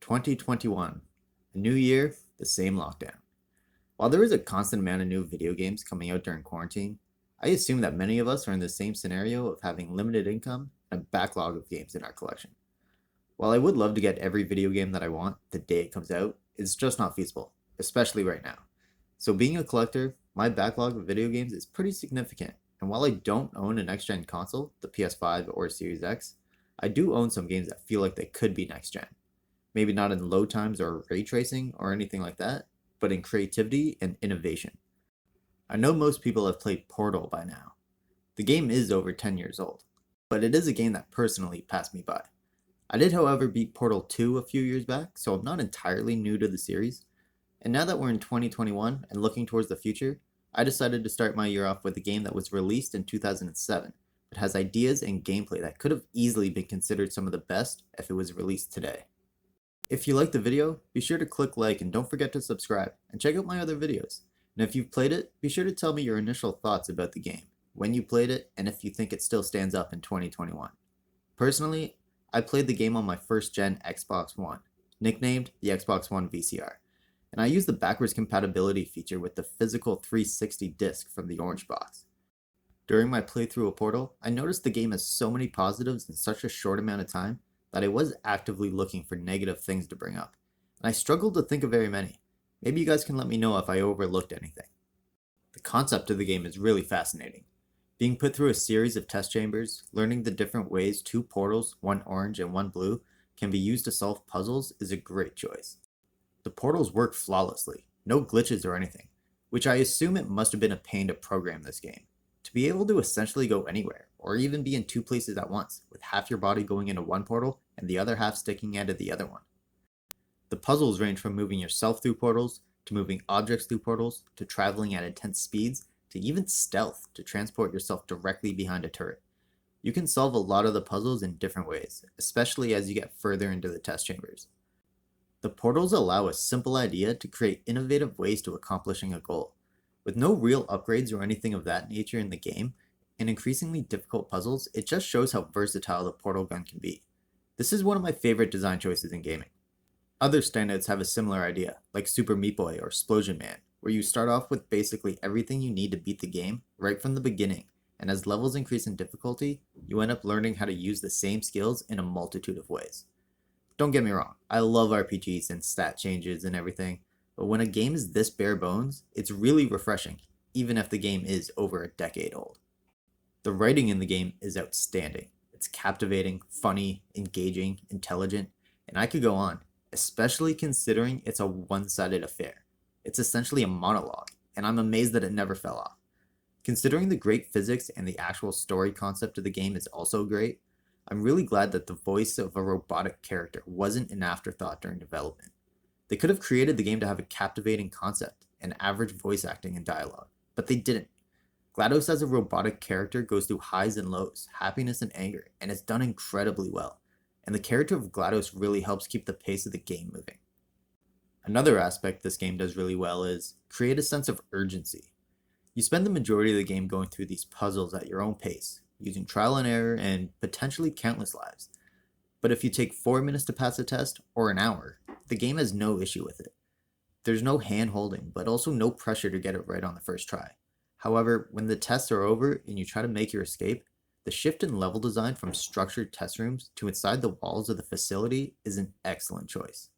2021. A new year, the same lockdown. While there is a constant amount of new video games coming out during quarantine, I assume that many of us are in the same scenario of having limited income and a backlog of games in our collection. While I would love to get every video game that I want the day it comes out, it's just not feasible, especially right now. So, being a collector, my backlog of video games is pretty significant, and while I don't own a next gen console, the PS5 or Series X, I do own some games that feel like they could be next gen. Maybe not in load times or ray tracing or anything like that, but in creativity and innovation. I know most people have played Portal by now. The game is over 10 years old, but it is a game that personally passed me by. I did, however, beat Portal 2 a few years back, so I'm not entirely new to the series. And now that we're in 2021 and looking towards the future, I decided to start my year off with a game that was released in 2007, but has ideas and gameplay that could have easily been considered some of the best if it was released today. If you liked the video, be sure to click like and don't forget to subscribe, and check out my other videos. And if you've played it, be sure to tell me your initial thoughts about the game, when you played it, and if you think it still stands up in 2021. Personally, I played the game on my first gen Xbox One, nicknamed the Xbox One VCR, and I used the backwards compatibility feature with the physical 360 disc from the orange box. During my playthrough of Portal, I noticed the game has so many positives in such a short amount of time that I was actively looking for negative things to bring up, and I struggled to think of very many. Maybe you guys can let me know if I overlooked anything. The concept of the game is really fascinating. Being put through a series of test chambers, learning the different ways two portals, one orange and one blue, can be used to solve puzzles is a great choice. The portals work flawlessly, no glitches or anything, which I assume it must have been a pain to program this game. To be able to essentially go anywhere, or even be in two places at once, with half your body going into one portal and the other half sticking out of the other one. The puzzles range from moving yourself through portals, to moving objects through portals, to traveling at intense speeds, to even stealth to transport yourself directly behind a turret. You can solve a lot of the puzzles in different ways, especially as you get further into the test chambers. The portals allow a simple idea to create innovative ways to accomplishing a goal. With no real upgrades or anything of that nature in the game, and increasingly difficult puzzles, it just shows how versatile the portal gun can be. This is one of my favorite design choices in gaming. Other standouts have a similar idea, like Super Meat Boy or Explosion Man, where you start off with basically everything you need to beat the game right from the beginning, and as levels increase in difficulty, you end up learning how to use the same skills in a multitude of ways. Don't get me wrong, I love RPGs and stat changes and everything, but when a game is this bare bones, it's really refreshing, even if the game is over a decade old. The writing in the game is outstanding. It's captivating, funny, engaging, intelligent, and I could go on, especially considering it's a one-sided affair. It's essentially a monologue, and I'm amazed that it never fell off. Considering the great physics and the actual story concept of the game is also great, I'm really glad that the voice of a robotic character wasn't an afterthought during development. They could have created the game to have a captivating concept and average voice acting and dialogue, but they didn't. GLaDOS as a robotic character goes through highs and lows, happiness and anger, and it's done incredibly well, and the character of GLaDOS really helps keep the pace of the game moving. Another aspect this game does really well is create a sense of urgency. You spend the majority of the game going through these puzzles at your own pace, using trial and error and potentially countless lives. But if you take 4 minutes to pass a test, or an hour, the game has no issue with it. There's no hand holding, but also no pressure to get it right on the first try. However, when the tests are over and you try to make your escape, the shift in level design from structured test rooms to inside the walls of the facility is an excellent choice.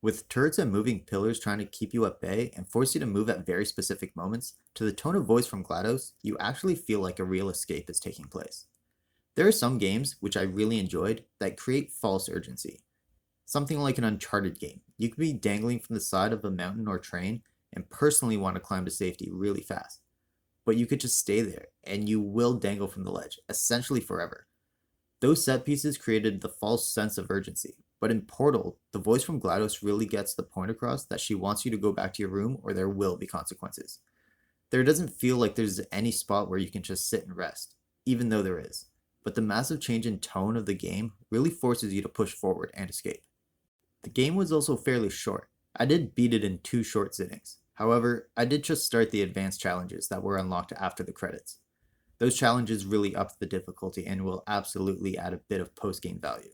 With turrets and moving pillars trying to keep you at bay and force you to move at very specific moments, to the tone of voice from GLaDOS, you actually feel like a real escape is taking place. There are some games, which I really enjoyed, that create false urgency. Something like an Uncharted game. You could be dangling from the side of a mountain or train and personally want to climb to safety really fast. But you could just stay there, and you will dangle from the ledge, essentially forever. Those set pieces created the false sense of urgency, but in Portal, the voice from GLaDOS really gets the point across that she wants you to go back to your room or there will be consequences. There doesn't feel like there's any spot where you can just sit and rest, even though there is, but the massive change in tone of the game really forces you to push forward and escape. The game was also fairly short. I did beat it in 2 short sittings. However, I did just start the advanced challenges that were unlocked after the credits. Those challenges really upped the difficulty and will absolutely add a bit of post-game value.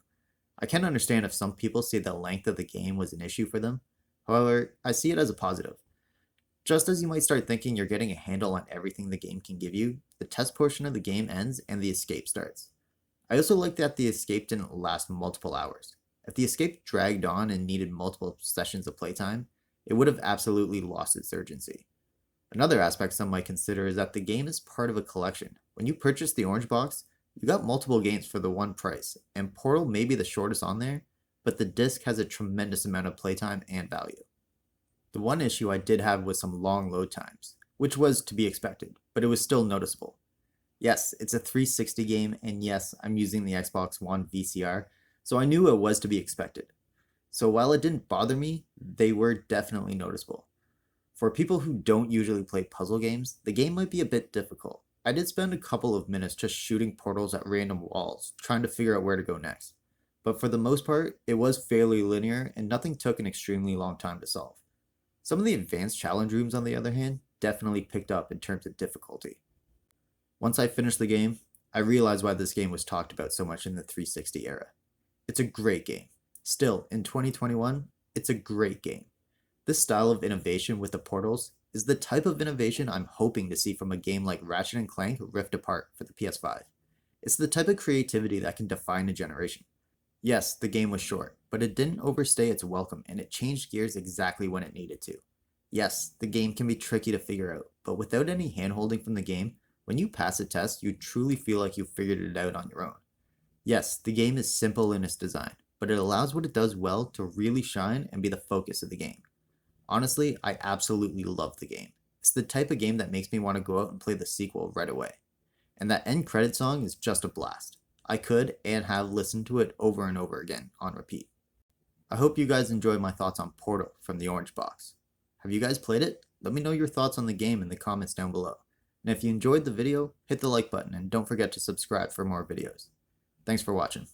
I can understand if some people say the length of the game was an issue for them. However, I see it as a positive. Just as you might start thinking you're getting a handle on everything the game can give you, the test portion of the game ends and the escape starts. I also like that the escape didn't last multiple hours. If the escape dragged on and needed multiple sessions of playtime, it would have absolutely lost its urgency. Another aspect some might consider is that the game is part of a collection. When you purchase the orange box, you got multiple games for the one price, and Portal may be the shortest on there, but the disc has a tremendous amount of playtime and value. The one issue I did have was some long load times, which was to be expected, but it was still noticeable. Yes, it's a 360 game, and yes, I'm using the Xbox One VCR, so I knew it was to be expected. So while it didn't bother me, they were definitely noticeable. For people who don't usually play puzzle games, the game might be a bit difficult. I did spend a couple of minutes just shooting portals at random walls, trying to figure out where to go next. But for the most part, it was fairly linear and nothing took an extremely long time to solve. Some of the advanced challenge rooms, on the other hand, definitely picked up in terms of difficulty. Once I finished the game, I realized why this game was talked about so much in the 360 era. It's a great game. Still, in 2021, it's a great game. This style of innovation with the portals is the type of innovation I'm hoping to see from a game like Ratchet and Clank Rift Apart for the PS5. It's the type of creativity that can define a generation. Yes, the game was short, but it didn't overstay its welcome and it changed gears exactly when it needed to. Yes, the game can be tricky to figure out, but without any handholding from the game, when you pass a test, you truly feel like you figured it out on your own. Yes, the game is simple in its design, but it allows what it does well to really shine and be the focus of the game. Honestly, I absolutely love the game. It's the type of game that makes me want to go out and play the sequel right away. And that end credit song is just a blast. I could and have listened to it over and over again on repeat. I hope you guys enjoyed my thoughts on Portal from the Orange Box. Have you guys played it? Let me know your thoughts on the game in the comments down below. And if you enjoyed the video, hit the like button and don't forget to subscribe for more videos. Thanks for watching.